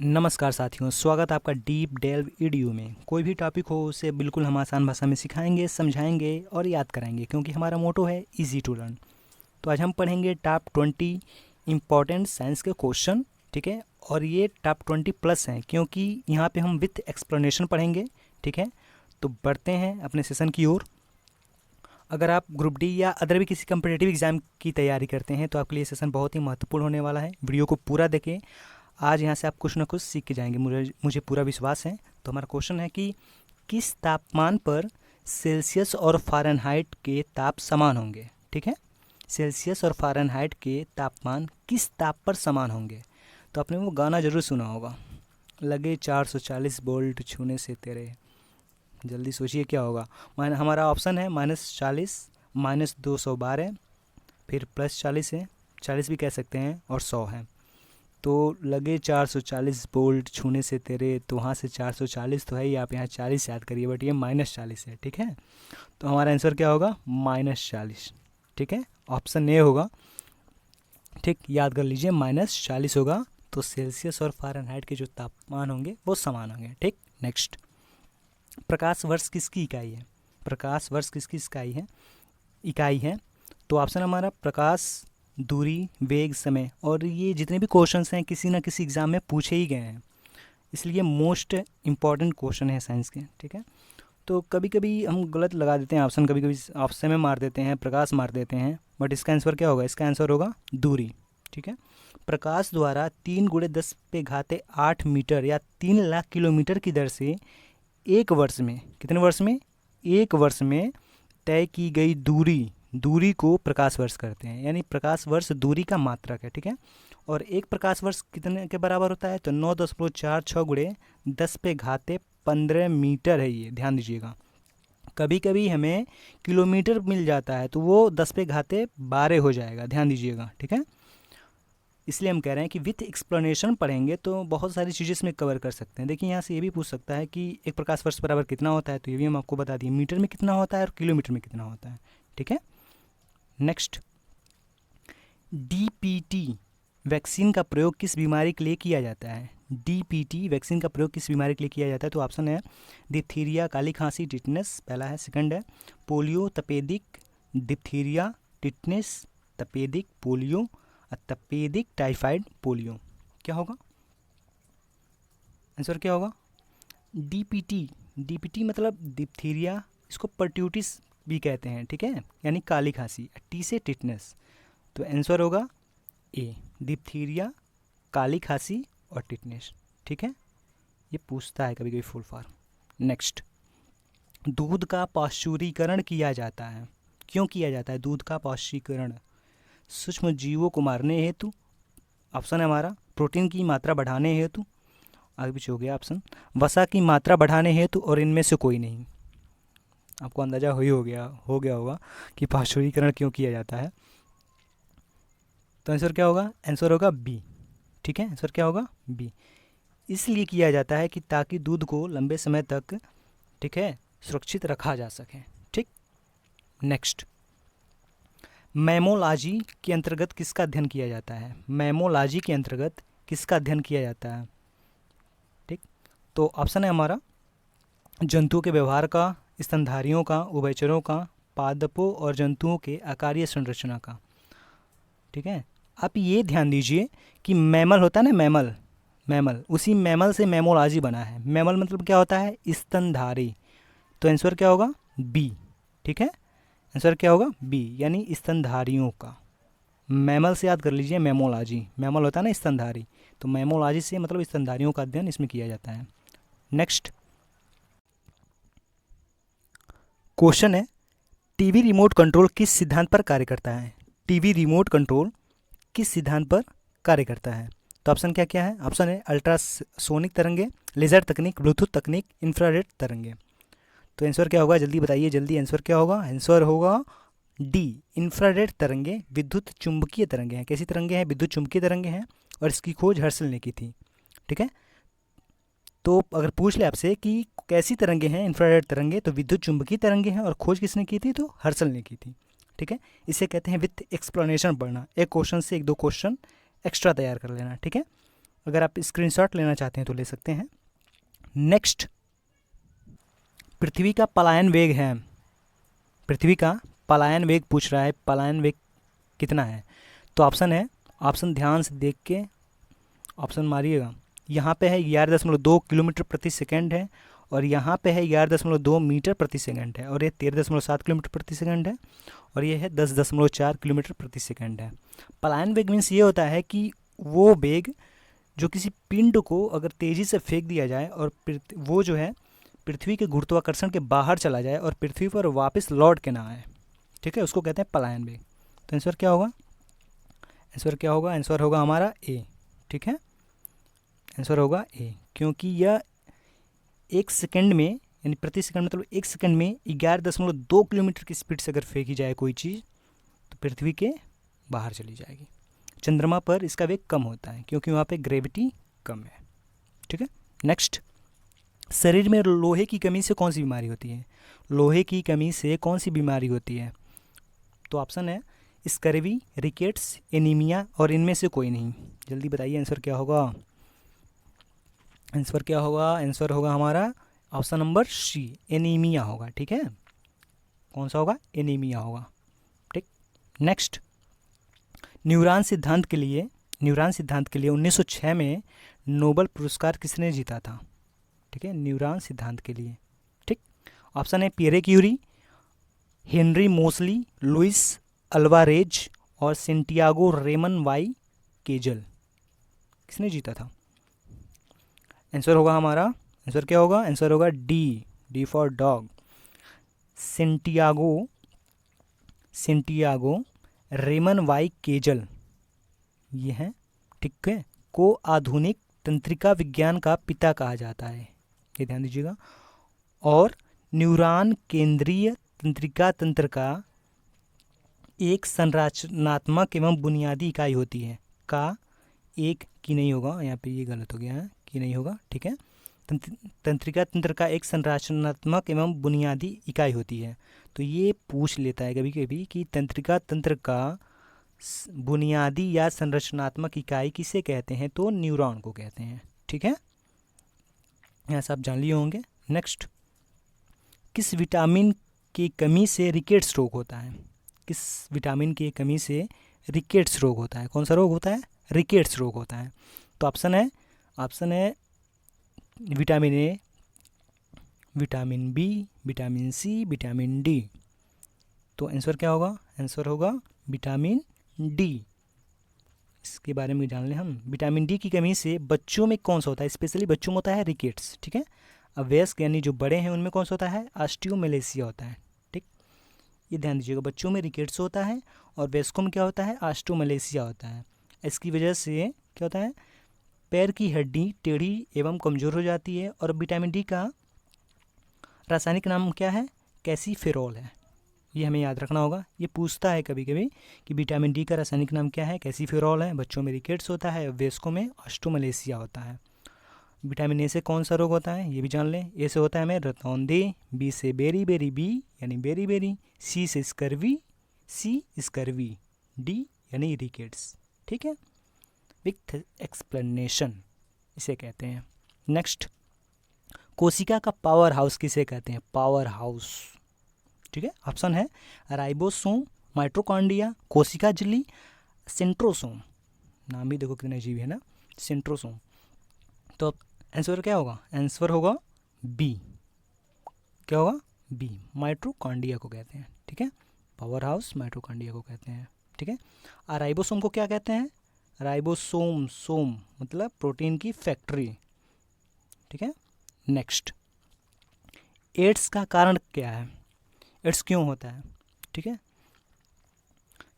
नमस्कार साथियों, स्वागत है आपका डीप डेल्व ईडीयू में। कोई भी टॉपिक हो उसे बिल्कुल हम आसान भाषा में सिखाएंगे, समझाएंगे और याद कराएंगे, क्योंकि हमारा मोटो है इजी टू लर्न। तो आज हम पढ़ेंगे टॉप 20 इम्पॉर्टेंट साइंस के क्वेश्चन, ठीक है। और ये टॉप 20 प्लस हैं, क्योंकि यहाँ पे हम विथ एक्सप्लेनेशन पढ़ेंगे, ठीक है। तो बढ़ते हैं अपने सेशन की ओर। अगर आप ग्रुप डी या अदर भी किसी कम्पिटिटिव एग्जाम की तैयारी करते हैं तो आपके लिए सेशन बहुत ही महत्वपूर्ण होने वाला है। वीडियो को पूरा देखें, आज यहाँ से आप कुछ ना कुछ सीख के जाएंगे, मुझे पूरा विश्वास है। तो हमारा क्वेश्चन है कि किस तापमान पर सेल्सियस और फ़ारेनहाइट के ताप समान होंगे, ठीक है। सेल्सियस और फ़ारेनहाइट के तापमान किस ताप पर समान होंगे। तो आपने वो गाना ज़रूर सुना होगा, लगे 440 वोल्ट छूने से तेरे। जल्दी सोचिए क्या होगा। हमारा ऑप्शन है -40, -212, फिर +40 है, 40 भी कह सकते हैं, और 100 है। तो लगे 440 वोल्ट छूने से तेरे, तो वहाँ से 440 तो है ही, आप यहाँ 40 याद करिए, बट ये -40 है, ठीक है। तो हमारा आंसर क्या होगा, -40, ठीक है। ऑप्शन ए होगा, ठीक, याद कर लीजिए, -40 होगा। तो सेल्सियस और फ़ारेनहाइट के जो तापमान होंगे वो समान होंगे, ठीक। नेक्स्ट, प्रकाश वर्ष किसकी इकाई है। प्रकाश वर्ष किसकी इकाई है। तो ऑप्शन हमारा प्रकाश, दूरी, वेग, समय। और ये जितने भी क्वेश्चंस हैं किसी ना किसी एग्ज़ाम में पूछे ही गए हैं, इसलिए मोस्ट इम्पॉर्टेंट क्वेश्चन है साइंस के, ठीक है। तो कभी कभी हम गलत लगा देते हैं ऑप्शन, कभी कभी ऑप्शन में मार देते हैं, प्रकाश मार देते हैं, बट इसका आंसर क्या होगा, इसका आंसर होगा दूरी, ठीक है। प्रकाश द्वारा 3 × 10⁸ मीटर या 3 लाख किलोमीटर की दर से एक वर्ष में, कितने वर्ष में, एक वर्ष में तय की गई दूरी को प्रकाश वर्ष करते हैं। यानी प्रकाश वर्ष दूरी का मात्रक है, ठीक है। और एक प्रकाश वर्ष कितने के बराबर होता है, तो 9.46 × 10⁻15 मीटर है। ये ध्यान दीजिएगा, कभी कभी हमें किलोमीटर मिल जाता है तो वो 10⁻12 हो जाएगा, ध्यान दीजिएगा, ठीक है। इसलिए हम कह रहे हैं कि विथ एक्सप्लेनेशन पढ़ेंगे तो बहुत सारी चीज़ें इसमें कवर कर सकते हैं। देखिए यहाँ से ये भी पूछ सकता है कि एक प्रकाश वर्ष बराबर कितना होता है, तो ये भी हम आपको बता दिए, मीटर में कितना होता है और किलोमीटर में कितना होता है, ठीक है। नेक्स्ट, डीपीटी वैक्सीन का प्रयोग किस बीमारी के लिए किया जाता है। डीपीटी वैक्सीन का प्रयोग किस बीमारी के लिए किया जाता है। तो ऑप्शन है डिप्थीरिया, काली खांसी, टिटनेस, पहला है। सेकंड है पोलियो, तपेदिक, डिप्थीरिया, टिटनेस, तपेदिक, पोलियो, तपेदिक, टाइफाइड, पोलियो। क्या होगा आंसर, क्या होगा, डीपीटी। डीपीटी मतलब डिप्थीरिया, इसको पर्ट्यूटिस भी कहते हैं, ठीक है, यानी काली खांसी। टी से टिटनेस, तो आंसर होगा ए, डिप्थीरिया, काली खांसी और टिटनेस, ठीक है। ये पूछता है कभी कभी फुल फॉर्म। नेक्स्ट, दूध का पाश्चुरीकरण किया जाता है। क्यों किया जाता है दूध का पाश्चुरीकरण। सूक्ष्म जीवों को मारने हेतु, ऑप्शन है हमारा प्रोटीन की मात्रा बढ़ाने हेतु, आगे पीछे हो गया ऑप्शन, वसा की मात्रा बढ़ाने हेतु, और इनमें से कोई नहीं। आपको अंदाजा हो गया होगा कि पाश्चुरीकरण क्यों किया जाता है। तो आंसर क्या होगा, आंसर होगा बी, ठीक है। आंसर क्या होगा, बी। इसलिए किया जाता है कि ताकि दूध को लंबे समय तक, ठीक है, सुरक्षित रखा जा सके, ठीक। नेक्स्ट, मैमोलॉजी के अंतर्गत किसका अध्ययन किया जाता है। मैमोलॉजी के अंतर्गत किसका अध्ययन किया जाता है, ठीक। तो ऑप्शन है हमारा जंतुओं के व्यवहार का, स्तनधारियों का, उभयचरों का, पादपों और जंतुओं के आकारीय संरचना का, ठीक है। आप ये ध्यान दीजिए कि मैमल होता है ना, मैमल, उसी मैमल से मैमोलॉजी बना है। मैमल मतलब क्या होता है, स्तनधारी। तो आंसर क्या होगा, बी, ठीक है। आंसर क्या होगा, बी, यानी स्तनधारियों का। मैमल से याद कर लीजिए मैमोलॉजी, मैमल होता है ना स्तनधारी, तो मैमोलॉजी से मतलब स्तनधारियों का अध्ययन इसमें किया जाता है। नेक्स्ट क्वेश्चन है, टीवी रिमोट कंट्रोल किस सिद्धांत पर कार्य करता है। टीवी रिमोट कंट्रोल किस सिद्धांत पर कार्य करता है। तो ऑप्शन क्या क्या है, ऑप्शन है अल्ट्रासोनिक तरंगे, लेज़र तकनीक, ब्लूटूथ तकनीक, इंफ्रारेड तरंगे। तो आंसर क्या होगा, जल्दी बताइए, जल्दी आंसर क्या होगा, आंसर होगा डी, इंफ्रारेड तरंगे, विद्युत चुंबकीय तरंगे हैं। कैसी तरंगे हैं, विद्युत चुंबकीय तरंगे हैं, और इसकी खोज हर्सल ने की थी, ठीक है। तो अगर पूछ ले आपसे कि कैसी तरंगे हैं, इंफ्रारेड तरंगे, तो विद्युत चुंबकीय तरंगे हैं, और खोज किसने की थी, तो हर्सल ने की थी, ठीक है। इसे कहते हैं विथ एक्सप्लेनेशन पढ़ना, एक क्वेश्चन से एक दो क्वेश्चन एक्स्ट्रा तैयार कर लेना, ठीक है। अगर आप स्क्रीनशॉट लेना चाहते हैं तो ले सकते हैं। नेक्स्ट, पृथ्वी का पलायन वेग है। पृथ्वी का पलायन वेग पूछ रहा है, पलायन वेग कितना है? तो ऑप्शन है, ऑप्शन ध्यान से देख के ऑप्शन मारिएगा। यहाँ पे है 11.2 किलोमीटर प्रति सेकंड है, और यहाँ पे है 11.2 मीटर प्रति सेकंड है, और ये 13.7 किलोमीटर प्रति सेकंड है, और ये है 10.4 किलोमीटर प्रति सेकंड है। पलायन वेग मीन्स ये होता है कि वो वेग जो किसी पिंड को अगर तेज़ी से फेंक दिया जाए और वो जो है पृथ्वी के गुरुत्वाकर्षण के बाहर चला जाए और पृथ्वी पर वापस लौट के ना आए, ठीक है, उसको कहते हैं पलायन वेग। तो आंसर क्या होगा? आंसर क्या होगा? आंसर होगा हमारा ए, ठीक है, आंसर होगा ए, क्योंकि यह 1 सेकंड में, यानी प्रति सेकंड मतलब 1 सेकंड में 11.2 किलोमीटर की स्पीड से अगर फेंकी जाए कोई चीज़ तो पृथ्वी के बाहर चली जाएगी। चंद्रमा पर इसका वेग कम होता है क्योंकि वहाँ पे ग्रेविटी कम है, ठीक है। नेक्स्ट, शरीर में लोहे की कमी से कौन सी बीमारी होती है? लोहे की कमी से कौन सी बीमारी होती है? तो ऑप्शन है स्कर्वी, रिकेट्स, एनीमिया, और इनमें से कोई नहीं। जल्दी बताइए आंसर क्या होगा? आंसर क्या होगा? आंसर होगा हमारा ऑप्शन नंबर सी, एनीमिया होगा, ठीक है। कौन सा होगा? एनीमिया होगा, ठीक। नेक्स्ट, न्यूरॉन सिद्धांत के लिए 1906 में नोबेल पुरस्कार किसने जीता था? ठीक है, न्यूरॉन सिद्धांत के लिए, ठीक। ऑप्शन है Pierre Curie, Henry Moseley, Luis Alvarez, और सेंटियागो रेमन वाई केजल। किसने जीता था? आंसर होगा हमारा, आंसर क्या होगा? आंसर होगा D for dog, Santiago Ramon y Cajal, ये हैं, ठीक है, को आधुनिक तंत्रिका विज्ञान का पिता कहा जाता है, ये ध्यान दीजिएगा। और न्यूरॉन केंद्रीय तंत्रिका तंत्र का एक संरचनात्मक एवं बुनियादी इकाई होती है। का एक की नहीं होगा, यहाँ पे ये गलत हो गया है, की नहीं होगा, ठीक है। तंत्रिका तंत्र का एक संरचनात्मक एवं बुनियादी इकाई होती है। तो ये पूछ लेता है कभी कभी कि तंत्रिका तंत्र का बुनियादी या संरचनात्मक इकाई किसे कहते हैं? तो न्यूरॉन को कहते हैं, ठीक है, यहाँ से आप जान लिए होंगे। नेक्स्ट, किस विटामिन की कमी से रिकेट्स रोग होता है? किस विटामिन की कमी से रिकेट्स रोग होता है? कौन सा रोग होता है? रिकेट्स रोग होता है। तो ऑप्शन है vitamin A, vitamin B, vitamin C, vitamin D. तो आंसर क्या होगा? आंसर होगा विटामिन डी। इसके बारे में जान लें हम। विटामिन डी की कमी से बच्चों में कौन सा होता है? स्पेशली बच्चों में होता है रिकेट्स, ठीक है। अब वयस्क यानी जो बड़े हैं उनमें कौन सा होता है? ऑस्टियोमैलेसिया होता है, ठीक, ये ध्यान दीजिएगा। बच्चों में रिकेट्स होता है और वयस्कों में क्या होता है? ऑस्टियोमैलेसिया होता है। इसकी वजह से क्या होता है? पैर की हड्डी टेढ़ी एवं कमज़ोर हो जाती है। और विटामिन डी का रासायनिक नाम क्या है? कैल्सीफेरॉल है, ये हमें याद रखना होगा। ये पूछता है कभी कभी कि विटामिन डी का रासायनिक नाम क्या है? कैल्सीफेरॉल है। बच्चों में रिकेट्स होता है, वयस्कों में ऑस्टियोमैलेसिया होता है। विटामिन ए से कौन सा रोग होता है? ये भी जान लें। ए से होता है हमें रतौंधी, बी से बेरी बेरी बी यानी बेरी बेरी, सी से स्कर्वी, डी यानी रिकेट्स, ठीक है, विथ एक्सप्लेनेशन इसे कहते हैं। नेक्स्ट, कोशिका का पावर हाउस किसे कहते हैं? पावर हाउस, ठीक है। ऑप्शन है राइबोसोम, माइटोकॉन्ड्रिया, कोशिका झिल्ली, सेंट्रोसोम। नाम भी देखो कितना अजीब है ना, सेंट्रोसोम। तो आंसर क्या होगा? आंसर होगा बी। क्या होगा? बी, माइटोकॉन्ड्रिया को कहते हैं, ठीक है। पावर हाउस माइटोकॉन्ड्रिया को कहते हैं, ठीक है। और राइबोसोम को क्या कहते हैं? राइबोसोम, सोम मतलब प्रोटीन की फैक्ट्री, ठीक है। नेक्स्ट, एड्स का कारण क्या है? एड्स क्यों होता है? ठीक है,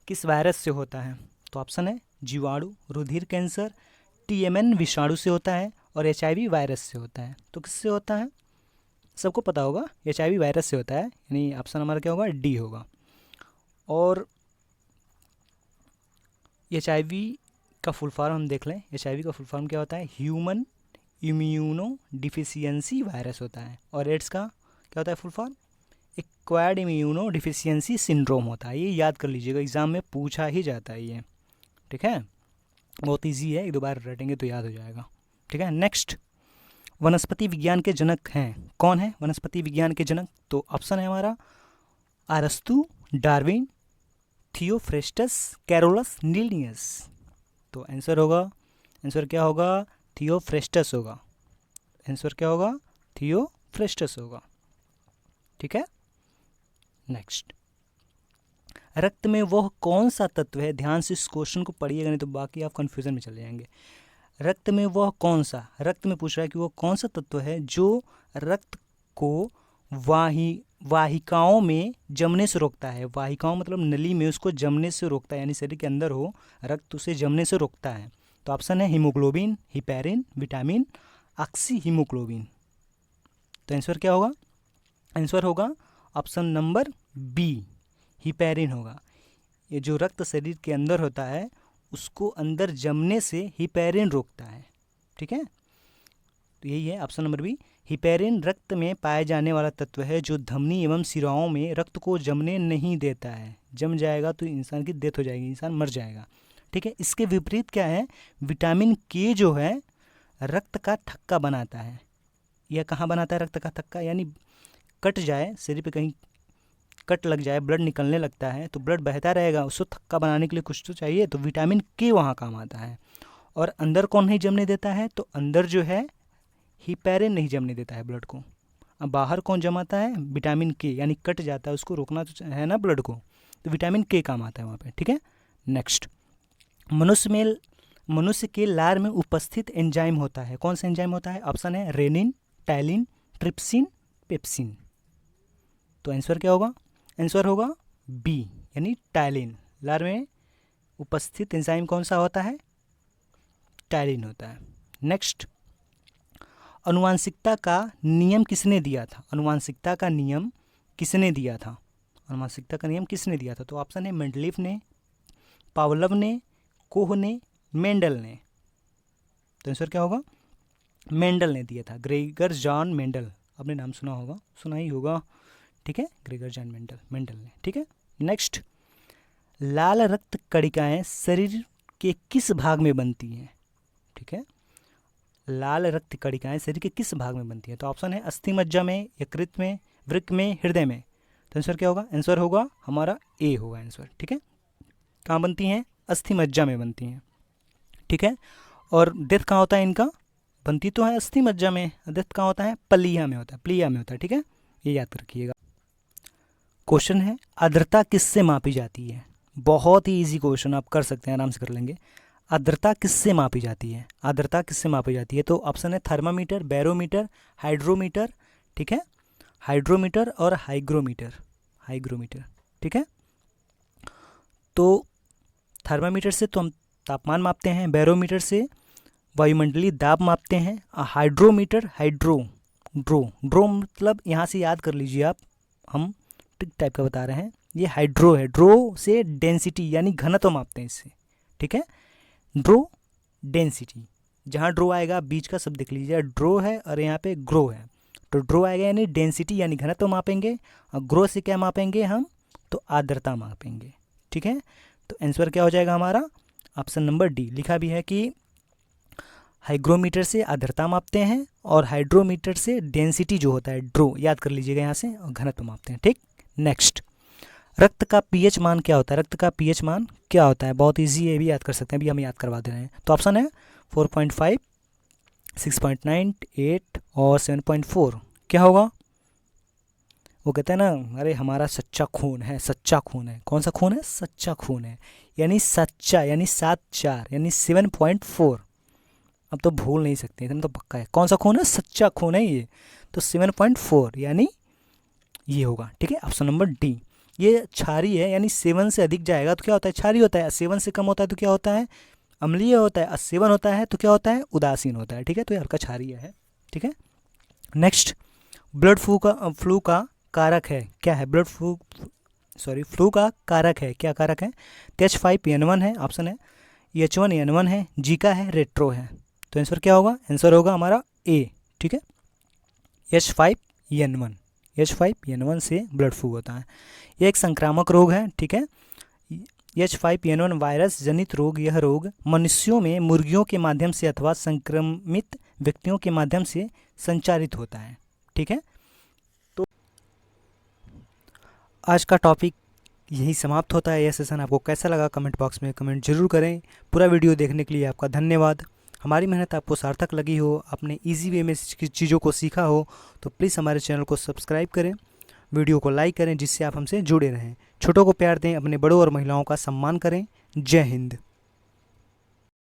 किस वायरस से होता है? तो ऑप्शन है जीवाणु, रुधिर कैंसर, टीएमएन विषाणु से होता है, और एचआईवी वायरस से होता है। तो किससे होता है? सबको पता होगा, एचआईवी वायरस से होता है, यानी ऑप्शन हमारा क्या होगा? डी होगा। और एचआईवी का फुल फॉर्म हम देख लें। एचआईवी का फुल फॉर्म क्या होता है? ह्यूमन इम्यूनो डिफिशियंसी वायरस होता है। और एड्स का क्या होता है full form? Acquired immuno deficiency syndrome होता है। ये याद कर लीजिएगा, एग्जाम में पूछा ही जाता है ये, ठीक है। बहुत इजी है, एक दो बार रटेंगे तो याद हो जाएगा। ठीक है, नेक्स्ट, वनस्पति विज्ञान के जनक हैं, कौन है वनस्पति विज्ञान के जनक? तो ऑप्शन है हमारा अरस्तु, डार्विन, थियोफ्रेस्टस, कैरोलस, लीनियस। तो आंसर होगा, आंसर क्या होगा? थियोफ्रेस्टस होगा। आंसर क्या होगा? थियोफ्रेस्टस होगा। ठीक है, नेक्स्ट, रक्त में वह कौन सा तत्व है, ध्यान से इस क्वेश्चन को पढ़िएगा नहीं तो बाकी आप कंफ्यूजन में चले जाएंगे। रक्त में वह कौन सा, रक्त में पूछ रहा है कि वो कौन सा तत्व है जो रक्त को वाहिकाओं में जमने से रोकता है। वाहिकाओं मतलब नली में उसको जमने से रोकता है, यानी शरीर के अंदर हो रक्त उसे जमने से रोकता है। तो ऑप्शन है haemoglobin, heparin, vitamin, oxy haemoglobin. तो आंसर क्या होगा? आंसर होगा ऑप्शन नंबर बी, हिपेरिन होगा। ये जो रक्त शरीर के अंदर होता है उसको अंदर जमने से हिपेरिन रोकता है। ठीक है, तो यही है ऑप्शन नंबर बी। हिपेरिन रक्त में पाए जाने वाला तत्व है जो धमनी एवं शिराओं में रक्त को जमने नहीं देता है। जम जाएगा तो इंसान की डेथ हो जाएगी, इंसान मर जाएगा। ठीक है, इसके विपरीत क्या है? विटामिन के जो है रक्त का थक्का बनाता है। यह कहाँ बनाता है रक्त का थक्का? यानी कट जाए, शरीर पे कहीं कट लग जाए, ब्लड निकलने लगता है तो ब्लड बहता रहेगा, उसको थक्का बनाने के लिए कुछ तो चाहिए, तो विटामिन के वहाँ काम आता है। और अंदर कौन नहीं जमने देता है? तो अंदर जो है हिपेरिन नहीं जमने देता है ब्लड को। अब बाहर कौन जमाता है? विटामिन के, यानी कट जाता है, उसको रोकना तो है ना ब्लड को, तो विटामिन के काम आता है वहाँ पे। ठीक है, नेक्स्ट, मनुष्य के लार में उपस्थित एंजाइम होता है, कौन सा एंजाइम होता है? ऑप्शन है रेनिन, टाइलिन, ट्रिप्सिन, पेप्सिन। तो आंसर क्या होगा? आंसर होगा बी, यानी टाइलिन। लार में उपस्थित एंजाइम कौन सा होता है? टाइलिन होता है। नेक्स्ट, अनुवांशिकता का नियम किसने दिया था? अनुवांशिकता का नियम किसने दिया था? अनुवांशिकता का नियम किसने दिया था? तो ऑप्शन है मेंडलीफ ने, पावलव ने, कोह ने, मेंडल ने। तो आंसर क्या होगा? मेंडल ने दिया था, ग्रेगर जॉन मेंडल। आपने नाम सुना होगा, सुना ही होगा। ठीक है, ग्रेगर जॉन मेंडल ने। ठीक है, नेक्स्ट, लाल रक्त कणिकाएं शरीर के किस भाग में बनती हैं? ठीक है, लाल रक्त कणिकाएं शरीर के किस भाग में बनती हैं? तो ऑप्शन है अस्थि मज्जा में, यकृत में, वृक्क में, हृदय में। तो आंसर क्या होगा? आंसर होगा हमारा ए होगा आंसर। ठीक है, कहाँ बनती हैं? अस्थि मज्जा में बनती हैं। ठीक है, और डेथ कहाँ होता है इनका? बनती तो है अस्थि मज्जा में, डेथ कहाँ होता है? प्लिया में होता है, प्लिया में होता है। ठीक है, ये याद रखिएगा। क्वेश्चन है, आर्द्रता किससे मापी जाती है? बहुत ही इजी क्वेश्चन, आप कर सकते हैं, आराम से कर लेंगे। आर्द्रता किससे मापी जाती है? आर्द्रता किससे मापी जाती है? तो ऑप्शन है थर्मामीटर, बैरोमीटर, हाइड्रोमीटर। ठीक है, हाइड्रोमीटर और हाइग्रोमीटर, हाइग्रोमीटर। ठीक है, तो थर्मामीटर से तो हम तापमान मापते हैं, बैरोमीटर से वायुमंडलीय दाब मापते हैं, हाइड्रोमीटर ड्रो मतलब यहाँ से याद कर लीजिए आप, हम ट्रिक टाइप का बता रहे हैं, ये हाइड्रो है, ड्रो से डेंसिटी यानी घनत्व मापते हैं इससे। ठीक है, ड्रो डेंसिटी, जहाँ ड्रो आएगा बीच का सब देख लीजिए, ड्रो है और यहाँ पे ग्रो है, तो ड्रो आएगा यानी डेंसिटी यानी घनत्व मापेंगे, और ग्रो से क्या मापेंगे हम? तो आर्द्रता मापेंगे। ठीक है, तो आंसर क्या हो जाएगा हमारा? Option number D. लिखा भी है कि हाइग्रोमीटर से आर्द्रता मापते हैं और हाइड्रोमीटर से डेंसिटी जो होता है ड्रो, याद कर लीजिएगा यहाँ से, और घनत्व मापते हैं। ठीक, नेक्स्ट, रक्त का पीएच मान क्या होता है? रक्त का पीएच मान क्या होता है? बहुत इजी है, भी याद कर सकते हैं, अभी हम याद करवा दे रहे हैं। तो ऑप्शन है 4.5, 6.9, 8 और 7.4। क्या होगा? वो कहते हैं ना, अरे हमारा सच्चा खून है, सच्चा खून है। कौन सा खून है? सच्चा खून है, यानी सच्चा, यानी 7/4 यानी 7.4। अब तो भूल नहीं सकते, इतना तो पक्का है। कौन सा खून है? सच्चा खून है ये, तो 7.4 यानी ये होगा। ठीक है, ऑप्शन नंबर डी। ये क्षारीय है, यानी 7 से अधिक जाएगा तो क्या होता है? क्षारीय होता है। 7 से कम होता है तो क्या होता है? अम्लीय होता है। 7 होता है तो क्या होता है? उदासीन होता है। ठीक है, तो ये हल्का क्षारीय है। ठीक है, नेक्स्ट, ब्लड फ्लू का कारक है क्या है? फ्लू का कारक है, क्या कारक है? H5N1 है, ऑप्शन है H1N1 है, जीका है, रेट्रो है। तो आंसर क्या होगा? आंसर होगा हमारा ए। ठीक है, H5N1 से ब्लड फ्लू होता है। यह एक संक्रामक रोग है। ठीक है, H5N1 वायरस जनित रोग, यह रोग मनुष्यों में मुर्गियों के माध्यम से अथवा संक्रमित व्यक्तियों के माध्यम से संचारित होता है। ठीक है, तो आज का टॉपिक यही समाप्त होता है। यह सेशन आपको कैसा लगा कमेंट बॉक्स में कमेंट जरूर करें। पूरा वीडियो देखने के लिए आपका धन्यवाद। हमारी मेहनत आपको सार्थक लगी हो, आपने इजी वे में चीज़ों को सीखा हो, तो प्लीज़ हमारे चैनल को सब्सक्राइब करें, वीडियो को लाइक करें, जिससे आप हमसे जुड़े रहें। छोटों को प्यार दें, अपने बड़ों और महिलाओं का सम्मान करें। जय हिंद।